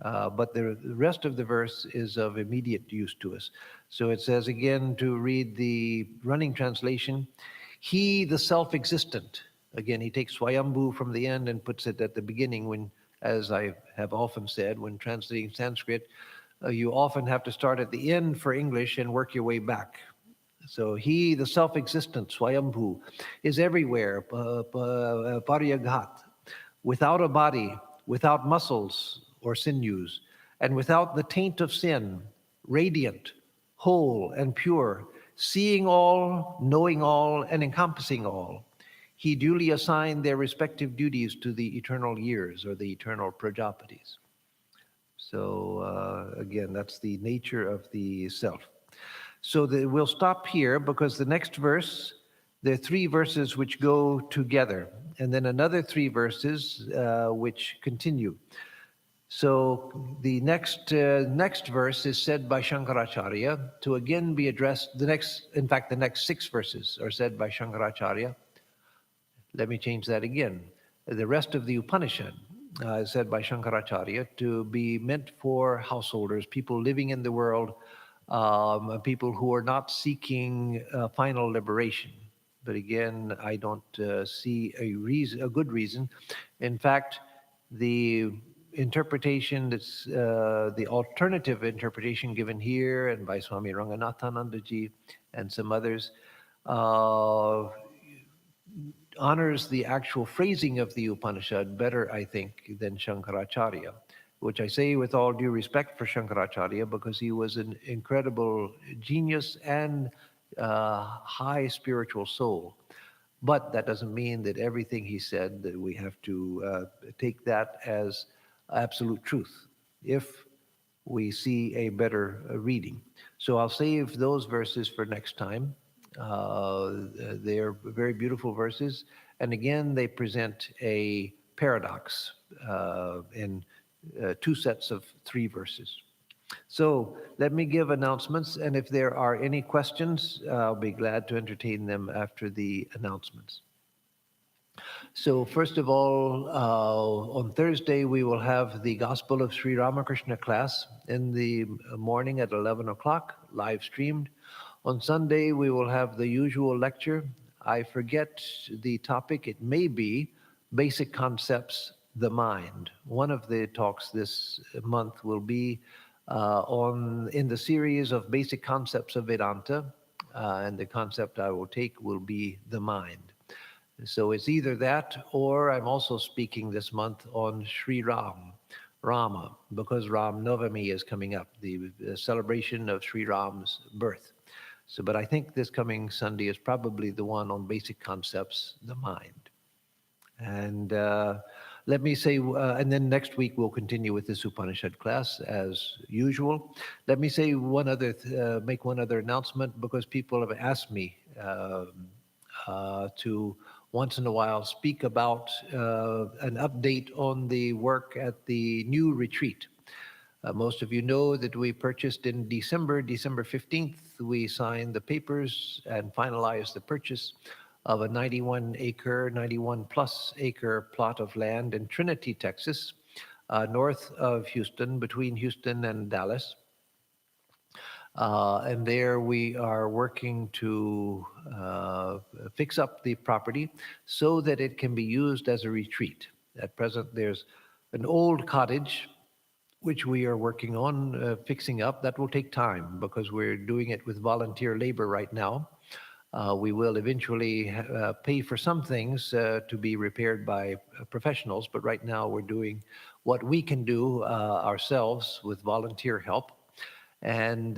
But the rest of the verse is of immediate use to us. So it says again, to read the running translation, he, the self-existent. Again, he takes Swayambhu from the end and puts it at the beginning when, as I have often said, when translating Sanskrit, you often have to start at the end for English and work your way back. So he, the self-existent, Swayambhu, is everywhere, Pariyaghat, without a body, without muscles or sinews, and without the taint of sin, radiant, whole, and pure, seeing all, knowing all, and encompassing all. He duly assigned their respective duties to the eternal years or the eternal Prajapatis. So again, that's the nature of the self. So we'll stop here because the next verse, there are three verses which go together, and then another three verses which continue. So the next verse is said by Shankaracharya to again be addressed. The next six verses are said by Shankaracharya. Let me change that again. The rest of the Upanishad is said by Shankaracharya to be meant for householders, people living in the world, people who are not seeking final liberation. But again, I don't see a good reason. In fact, the interpretation that's the alternative interpretation given here and by Swami Ranganathanandaji and some others honors the actual phrasing of the Upanishad better, I think, than Shankaracharya, which I say with all due respect for Shankaracharya because he was an incredible genius and high spiritual soul. But that doesn't mean that everything he said, that we have to take that as absolute truth if we see a better reading. So I'll save those verses for next time. They're very beautiful verses. And again, they present a paradox in two sets of three verses. So let me give announcements. And if there are any questions, I'll be glad to entertain them after the announcements. So first of all, on Thursday, we will have the Gospel of Sri Ramakrishna class in the morning at 11 o'clock, live streamed. On Sunday, we will have the usual lecture. I forget the topic. It may be Basic Concepts, the Mind. One of the talks this month will be in the series of Basic Concepts of Vedanta, and the concept I will take will be the mind. So it's either that or I'm also speaking this month on Sri Rama, because Ram Navami is coming up, the celebration of Sri Ram's birth. So, but I think this coming Sunday is probably the one on Basic Concepts, the mind. And let me say, and then next week we'll continue with this Upanishad class as usual. Let me say make one other announcement because people have asked me to once in a while speak about an update on the work at the new retreat. Most of you know that we purchased in December 15th, we signed the papers and finalized the purchase of a 91 plus acre plot of land in Trinity, Texas, north of Houston, between Houston and Dallas. And there we are working to fix up the property so that it can be used as a retreat. At present, there's an old cottage which we are working on fixing up. That will take time because we're doing it with volunteer labor right now. We will eventually pay for some things to be repaired by professionals, but right now we're doing what we can do ourselves with volunteer help. And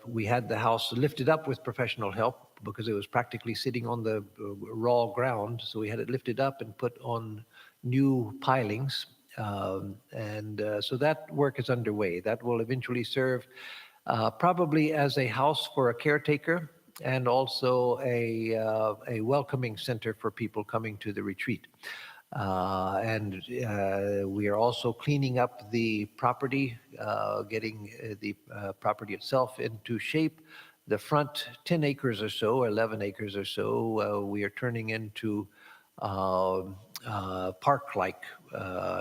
we had the house lifted up with professional help because it was practically sitting on the raw ground. So we had it lifted up and put on new pilings. So that work is underway. That will eventually serve probably as a house for a caretaker and also a welcoming center for people coming to the retreat. We are also cleaning up the property, getting the property itself into shape. The front 10 acres or so, 11 acres or so, we are turning into park-like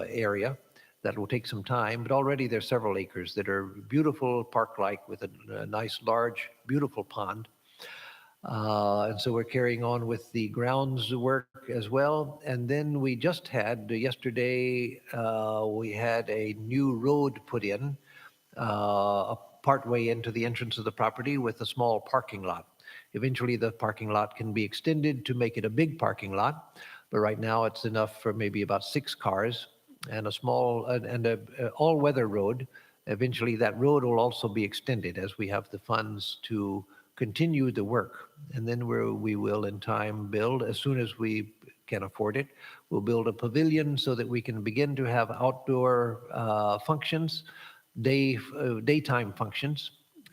area. That will take some time, but already there's several acres that are beautiful park-like with a nice, large, beautiful pond. And so we're carrying on with the grounds work as well. And then we just had, yesterday, we had a new road put in, part way into the entrance of the property with a small parking lot. Eventually, the parking lot can be extended to make it a big parking lot, but right now it's enough for maybe about 6 cars and a small and a all-weather road. Eventually, that road will also be extended as we have the funds to continue the work. And then we will, in time, build, as soon as we can afford it, we'll build a pavilion so that we can begin to have outdoor functions, daytime functions.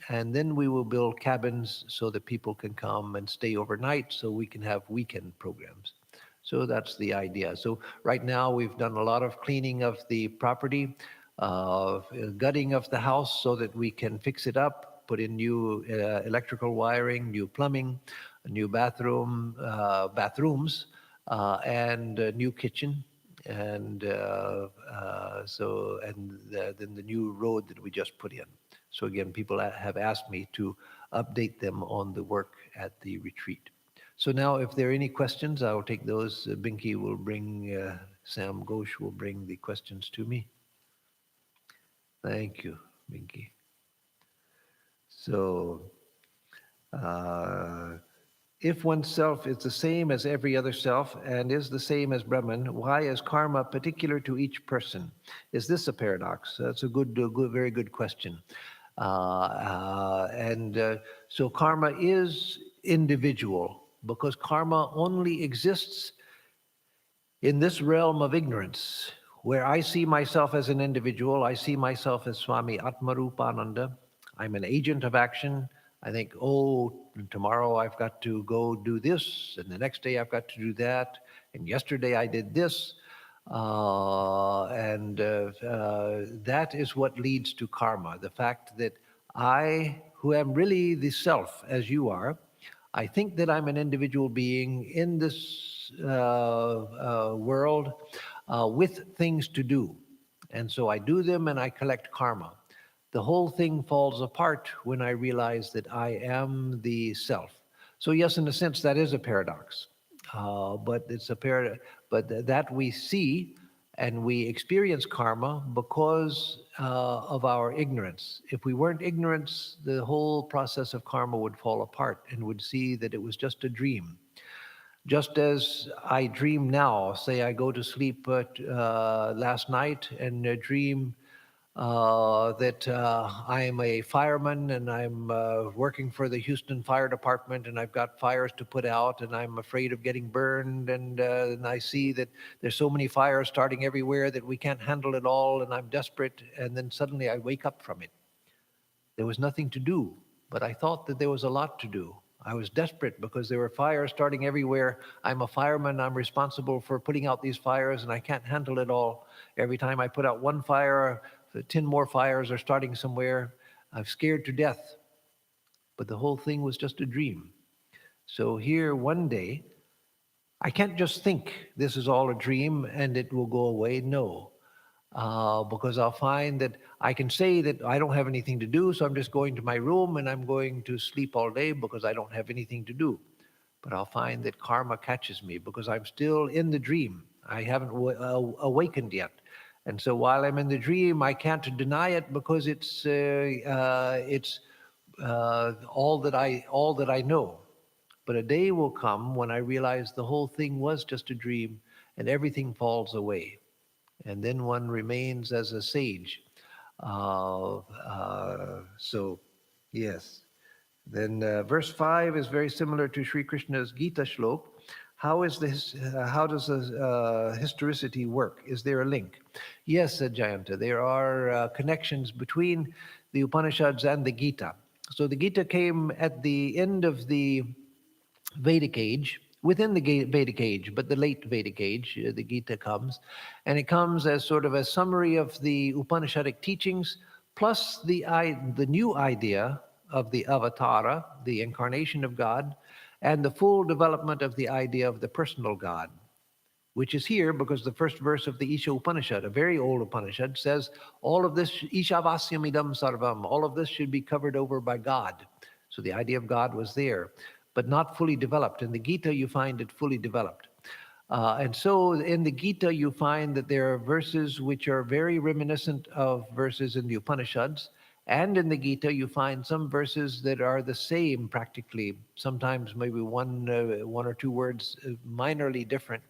And then we will build cabins so that people can come and stay overnight so we can have weekend programs. So that's the idea. So right now we've done a lot of cleaning of the property, gutting of the house so that we can fix it up, put in new electrical wiring, new plumbing, a new bathrooms, and a new kitchen. And then the new road that we just put in. So again, people have asked me to update them on the work at the retreat. So now, if there are any questions, I will take those. Binky will bring, Sam Ghosh will bring the questions to me. Thank you, Binky. So, if oneself is the same as every other self and is the same as Brahman, why is karma particular to each person? Is this a paradox? That's a very good question. So karma is individual because karma only exists in this realm of ignorance, where I see myself as an individual. I see myself as Swami Atmarupananda. I'm an agent of action. I think, oh, tomorrow I've got to go do this, and the next day I've got to do that, and yesterday I did this. That is what leads to karma. The fact that I, who am really the self, as you are, I think that I'm an individual being in this world with things to do. And so I do them and I collect karma. The whole thing falls apart when I realize that I am the self. So yes, in a sense, that is a paradox. But it's a that we see and we experience karma because of our ignorance. If we weren't ignorant, the whole process of karma would fall apart and would see that it was just a dream. Just as I dream now, say I go to sleep last night and dream that I'm a fireman and I'm working for the Houston Fire Department and I've got fires to put out and I'm afraid of getting burned and I see that there's so many fires starting everywhere that we can't handle it all and I'm desperate, and then suddenly I wake up from it. There was nothing to do, but I thought that there was a lot to do. I was desperate because there were fires starting everywhere. I'm a fireman. I'm responsible for putting out these fires, and I can't handle it all. Every time I put out one fire, 10 more fires are starting somewhere. I'm scared to death. But the whole thing was just a dream. So here one day, I can't just think this is all a dream and it will go away. No. Because I'll find that I can say that I don't have anything to do, so I'm just going to my room and I'm going to sleep all day because I don't have anything to do. But I'll find that karma catches me because I'm still in the dream. I haven't awakened yet. And so while I'm in the dream, I can't deny it because it's all that I know. But a day will come when I realize the whole thing was just a dream and everything falls away. And then one remains as a sage. So, yes. Then verse 5 is very similar to Sri Krishna's Gita shlok. How does historicity work? Is there a link? Yes, said Jayanta, there are connections between the Upanishads and the Gita. So the Gita came at the end of the Vedic age, within the Vedic age, but the late Vedic age, the Gita comes, and it comes as sort of a summary of the Upanishadic teachings, plus the new idea of the avatara, the incarnation of God, and the full development of the idea of the personal God. which is here because the first verse of the Isha Upanishad, a very old Upanishad, says all of this, Ishavasyam idam sarvam, all of this should be covered over by God. So the idea of God was there, but not fully developed. In the Gita, you find it fully developed. And so in the Gita, you find that there are verses which are very reminiscent of verses in the Upanishads. And in the Gita, you find some verses that are the same practically, sometimes maybe one or two words minorly different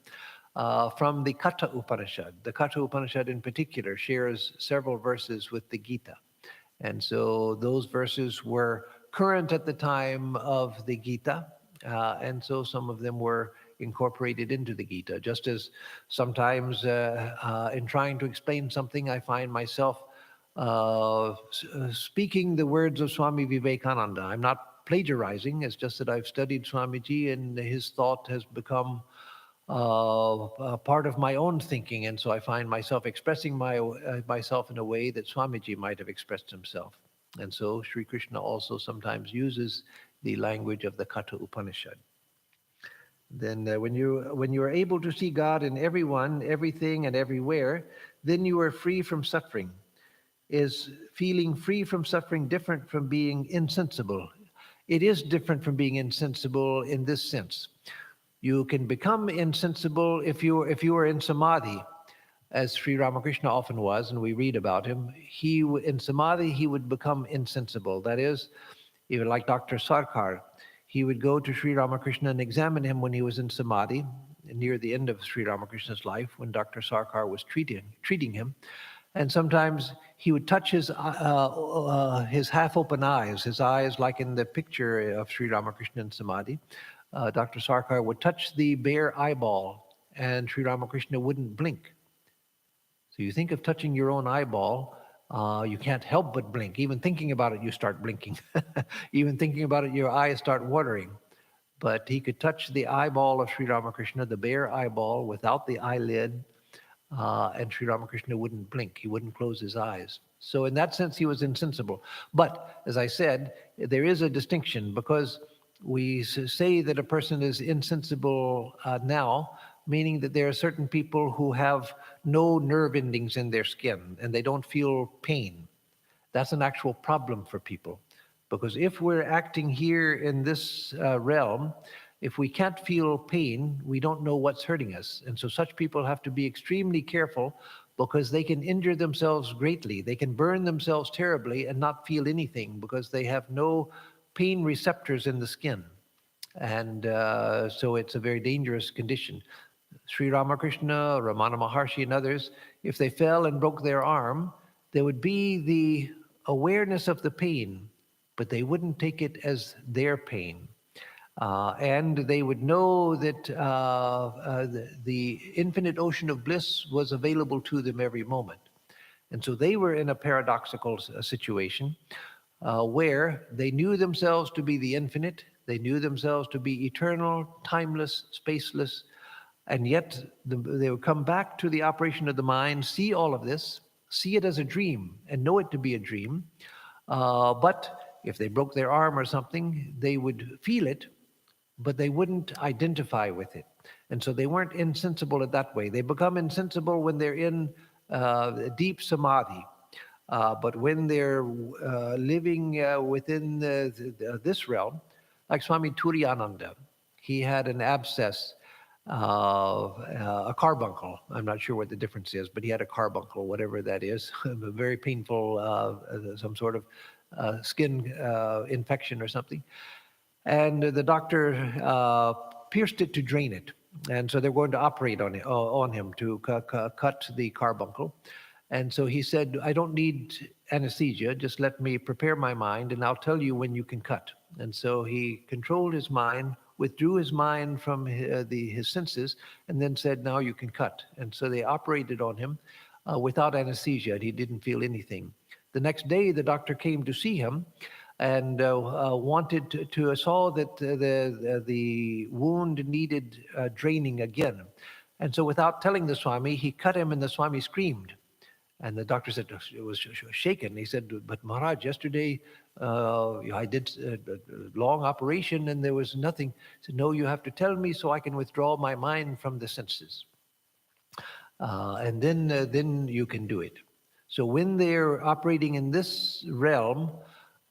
from the Katha Upanishad. The Katha Upanishad in particular shares several verses with the Gita. And so those verses were current at the time of the Gita, and so some of them were incorporated into the Gita. Just as sometimes in trying to explain something, I find myself speaking the words of Swami Vivekananda. I'm not plagiarizing, it's just that I've studied Swamiji and his thought has become part of my own thinking, and so I find myself expressing myself in a way that Swamiji might have expressed himself. And so Sri Krishna also sometimes uses the language of the Katha Upanishad. Then when you are able to see God in everyone, everything, and everywhere, then you are free from suffering. Is feeling free from suffering different from being insensible? It is different from being insensible in this sense. You can become insensible if you are in samadhi, as Sri Ramakrishna often was, and we read about him. In samadhi, he would become insensible. That is, even like Dr. Sarkar, he would go to Sri Ramakrishna and examine him when he was in samadhi, near the end of Sri Ramakrishna's life, when Dr. Sarkar was treating him. And sometimes he would touch his half-open eyes, his eyes like in the picture of Sri Ramakrishna in samadhi. Dr. Sarkar would touch the bare eyeball, and Sri Ramakrishna wouldn't blink. So you think of touching your own eyeball, you can't help but blink. Even thinking about it, you start blinking. Even thinking about it, your eyes start watering. But he could touch the eyeball of Sri Ramakrishna, the bare eyeball, without the eyelid, and Sri Ramakrishna wouldn't blink. He wouldn't close his eyes. So in that sense, he was insensible. But as I said, there is a distinction, because we say that a person is insensible now, meaning that there are certain people who have no nerve endings in their skin and they don't feel pain. That's an actual problem for people. Because if we're acting here in this realm, if we can't feel pain, we don't know what's hurting us. And so such people have to be extremely careful, because they can injure themselves greatly. They can burn themselves terribly and not feel anything, because they have no pain receptors in the skin. And so it's a very dangerous condition. Sri Ramakrishna, Ramana Maharshi, and others, if they fell and broke their arm, there would be the awareness of the pain, but they wouldn't take it as their pain. And they would know that the infinite ocean of bliss was available to them every moment. And so they were in a paradoxical situation where they knew themselves to be the infinite, they knew themselves to be eternal, timeless, spaceless, and yet they would come back to the operation of the mind, see all of this, see it as a dream, and know it to be a dream. But if they broke their arm or something, they would feel it, but they wouldn't identify with it. And so they weren't insensible in that way. They become insensible when they're in deep samadhi. But when they're living within this realm, like Swami Turiyananda, he had an abscess, a carbuncle. I'm not sure what the difference is, but he had a carbuncle, whatever that is, a very painful, some sort of skin infection or something. And the doctor pierced it to drain it. And so they're going to operate on him to cut the carbuncle. And so he said, I don't need anesthesia, just let me prepare my mind and I'll tell you when you can cut. And so he controlled his mind, withdrew his mind from his senses, and then said, now you can cut. And so they operated on him without anesthesia, and he didn't feel anything. The next day, the doctor came to see him and wanted saw that the wound needed draining again. And so without telling the Swami, he cut him and the Swami screamed. And the doctor said, it was shaken. He said, but Maharaj, yesterday I did a long operation and there was nothing. He said, no, you have to tell me so I can withdraw my mind from the senses. And then you can do it. So when they're operating in this realm,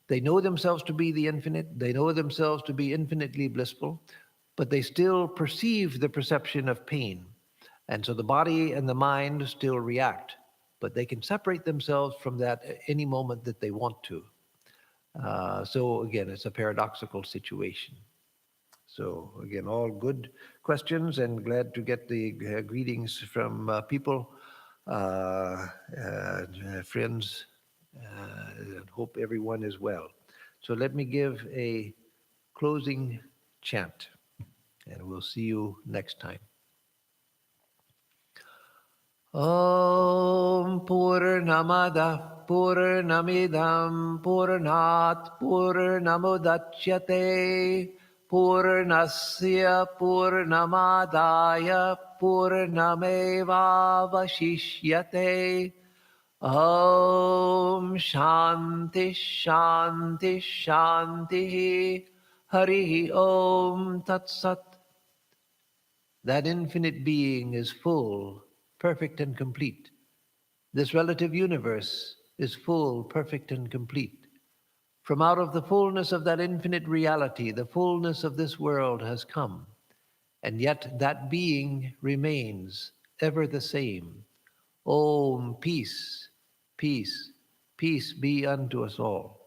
they know themselves to be the infinite, they know themselves to be infinitely blissful, but they still perceive the perception of pain. And so the body and the mind still react, but they can separate themselves from that at any moment that they want to. So again, it's a paradoxical situation. So again, all good questions, and glad to get the greetings from people, friends, and hope everyone is well. So let me give a closing chant, and we'll see you next time. Om Purnamada Purnamidam Purnat Purnamudachyate Purnasya Purnamadaya Purnamevavashishyate. Om Shanti Shanti Shanti. Hari Om Tat Sat. That infinite being is full, perfect, and complete. This relative universe is full, perfect, and complete. From out of the fullness of that infinite reality, the fullness of this world has come, and yet that being remains ever the same. Om, peace, peace, peace be unto us all.